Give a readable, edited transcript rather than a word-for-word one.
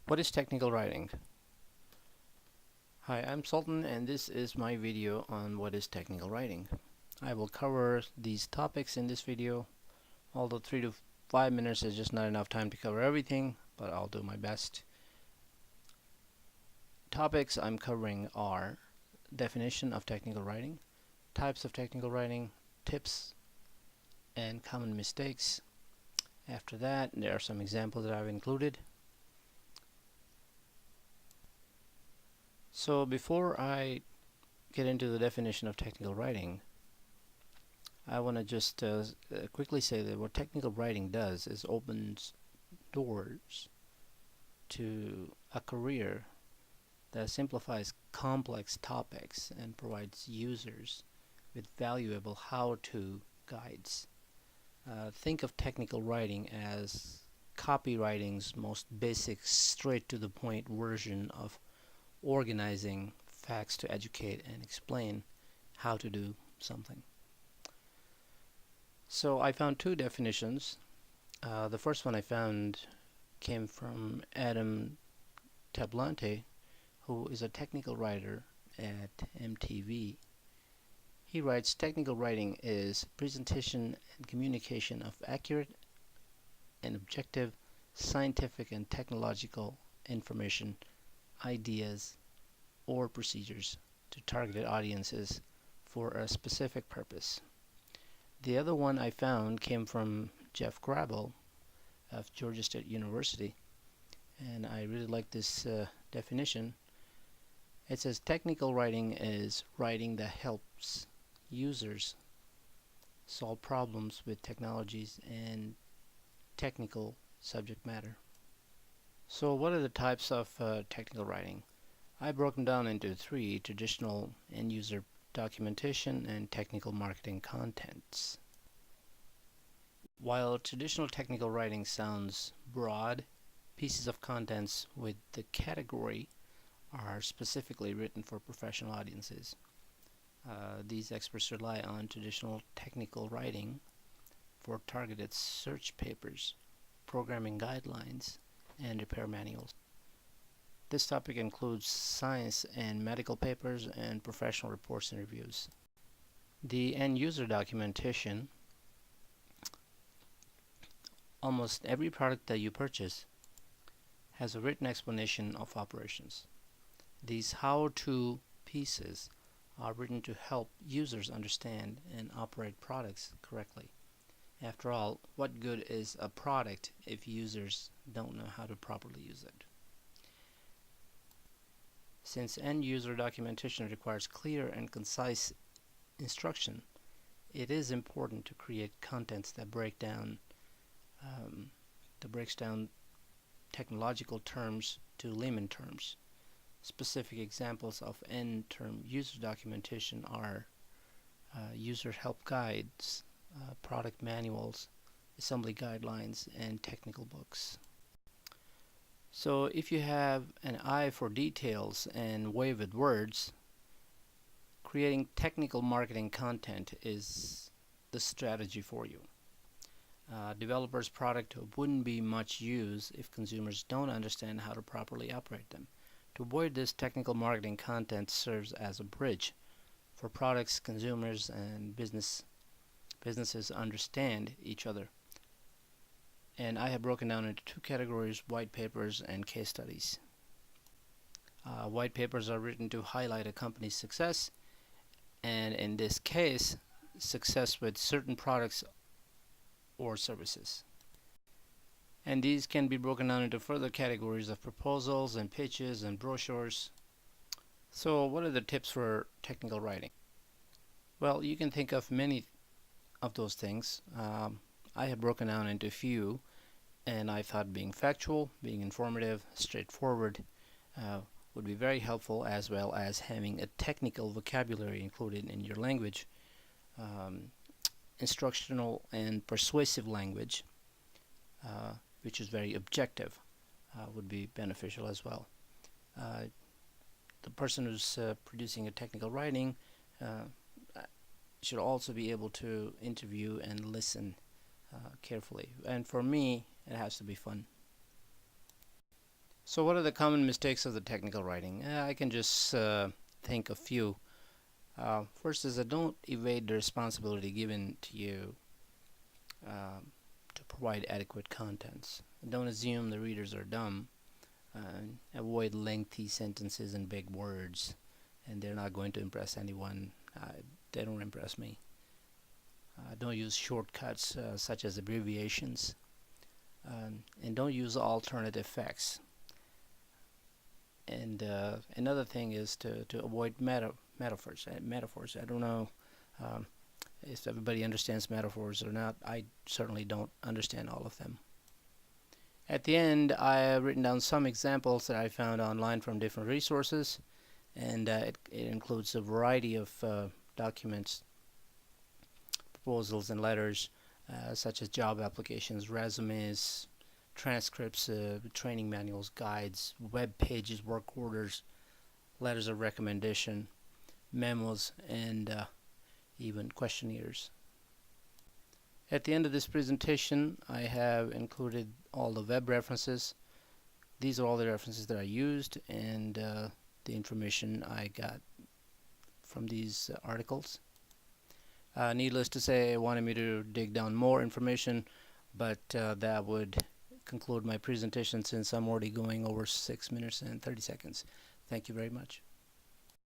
What is technical writing? Hi, I'm Sultan and this is my video on what is technical writing. I will cover these topics in this video, although 3 to 5 minutes is just not enough time to cover everything, but I'll do my best. Topics I'm covering are definition of technical writing, types of technical writing, tips, and common mistakes. After that, there are some examples that I've included. So before I get into the definition of technical writing, I want to just quickly say that what technical writing does is opens doors to a career that simplifies complex topics and provides users with valuable how-to guides. Think of technical writing as copywriting's most basic, straight-to-the-point version of organizing facts to educate and explain how to do something. So I found two definitions. The first one I found came from Adam Tablante, who is a technical writer at MTV. He writes, technical writing is presentation and communication of accurate and objective scientific and technological information, ideas, or procedures to targeted audiences for a specific purpose. The other one I found came from Jeff Grabel of Georgia State University, and I really like this definition. It says technical writing is writing that helps users solve problems with technologies and technical subject matter. So what are the types of technical writing? I broke them down into three: traditional end-user documentation and technical marketing contents. While traditional technical writing sounds broad, pieces of contents with the category are specifically written for professional audiences. These experts rely on traditional technical writing for targeted search papers, programming guidelines, and repair manuals. This topic includes science and medical papers and professional reports and reviews. The end-user documentation: almost every product that you purchase has a written explanation of operations. These how-to pieces are written to help users understand and operate products correctly. After all, what good is a product if users don't know how to properly use it? Since end-user documentation requires clear and concise instruction, it is important to create contents that breaks down technological terms to layman terms. Specific examples of end-term user documentation are user help guides, product manuals, assembly guidelines, and technical books. So if you have an eye for details and way with words, creating technical marketing content is the strategy for you. Developers' product wouldn't be much use if consumers don't understand how to properly operate them. To avoid this, technical marketing content serves as a bridge for products, consumers, and businesses understand each other. And I have broken down into two categories: white papers and case studies. White papers are written to highlight a company's success, and in this case, success with certain products or services. And these can be broken down into further categories of proposals and pitches and brochures. So what are the tips for technical writing? Well, you can think of many of those things. I have broken down into a few, and I thought being factual, being informative, straightforward would be very helpful, as well as having a technical vocabulary included in your language. Instructional and persuasive language, which is very objective, would be beneficial as well. The person who's producing a technical writing should also be able to interview and listen carefully. And for me, it has to be fun. So what are the common mistakes of the technical writing? I can just think a few. First is that don't evade the responsibility given to you to provide adequate contents. Don't assume the readers are dumb. Avoid lengthy sentences and big words, and they're not going to impress anyone. They don't impress me. Don't use shortcuts such as abbreviations, and don't use alternate effects. And another thing is to avoid metaphors. Metaphors. I don't know if everybody understands metaphors or not. I certainly don't understand all of them. At the end, I have written down some examples that I found online from different resources, and it includes a variety of documents, proposals, and letters, such as job applications, resumes, transcripts, training manuals, guides, web pages, work orders, letters of recommendation, memos, and even questionnaires. At the end of this presentation, I have included all the web references. These are all the references that I used, and the information I got from these articles. Needless to say, I wanted me to dig down more information, but that would conclude my presentation since I'm already going over 6 minutes and 30 seconds. Thank you very much.